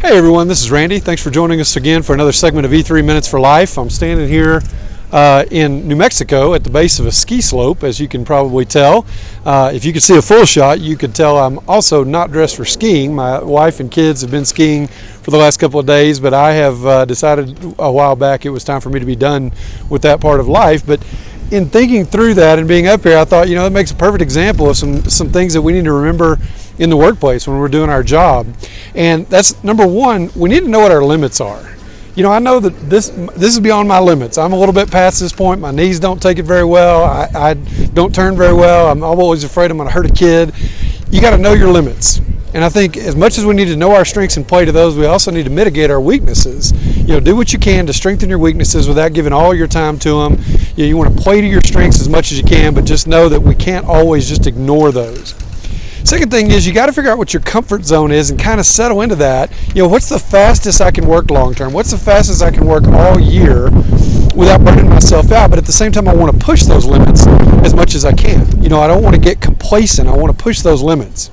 Hey everyone, this is Randy. Thanks for joining us again for another segment of E3 Minutes for Life. I'm standing here in New Mexico at the base of a ski slope, as you can probably tell. If you could see a full shot, you could tell I'm also not dressed for skiing. My wife and kids have been skiing for the last couple of days, but I have decided a while back it was time for me to be done with that part of life. But in thinking through that and being up here, I thought, it makes a perfect example of some things that we need to remember in the workplace when we're doing our job. And that's number one, we need to know what our limits are. I know that this is beyond my limits. I'm a little bit past this point. My knees don't take it very well. I don't turn very well. I'm always afraid I'm going to hurt a kid. You got to know your limits. And I think as much as we need to know our strengths and play to those, we also need to mitigate our weaknesses. Do what you can to strengthen your weaknesses without giving all your time to them. You want to play to your strengths as much as you can, but just know that we can't always just ignore those. Second thing is you got to figure out what your comfort zone is and kind of settle into that. What's the fastest I can work long term? What's the fastest I can work all year without burning myself out? But at the same time, I want to push those limits as much as I can. I don't want to get complacent. I want to push those limits.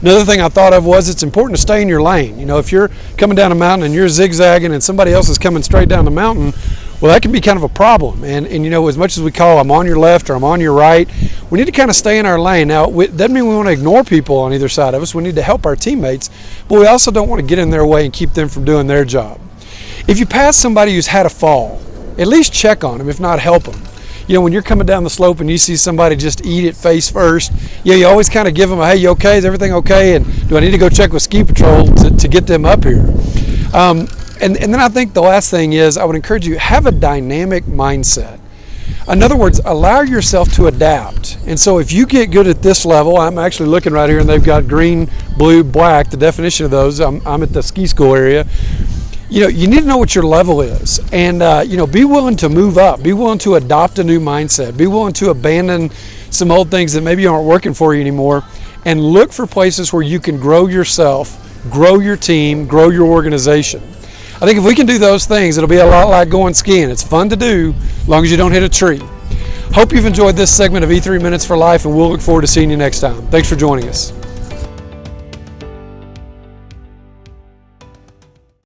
Another thing I thought of was it's important to stay in your lane. If you're coming down a mountain and you're zigzagging and somebody else is coming straight down the mountain, well, that can be kind of a problem. And as much as we call I'm on your left or I'm on your right, we need to kind of stay in our lane. Now, it doesn't mean we want to ignore people on either side of us. We need to help our teammates, but we also don't want to get in their way and keep them from doing their job. If you pass somebody who's had a fall, at least check on them, if not help them. When you're coming down the slope and you see somebody just eat it face first, you always kind of give them a, hey, you okay? Is everything okay? And do I need to go check with ski patrol to get them up here? And then I think the last thing is I would encourage you, have a dynamic mindset. In other words, allow yourself to adapt. And so if you get good at this level, I'm actually looking right here and they've got green, blue, black, the definition of those. I'm at the ski school area. You need to know what your level is and, be willing to move up, be willing to adopt a new mindset, be willing to abandon some old things that maybe aren't working for you anymore, and look for places where you can grow yourself, grow your team, grow your organization. I think if we can do those things, it'll be a lot like going skiing. It's fun to do as long as you don't hit a tree. Hope you've enjoyed this segment of E3 Minutes for Life, and we'll look forward to seeing you next time. Thanks for joining us.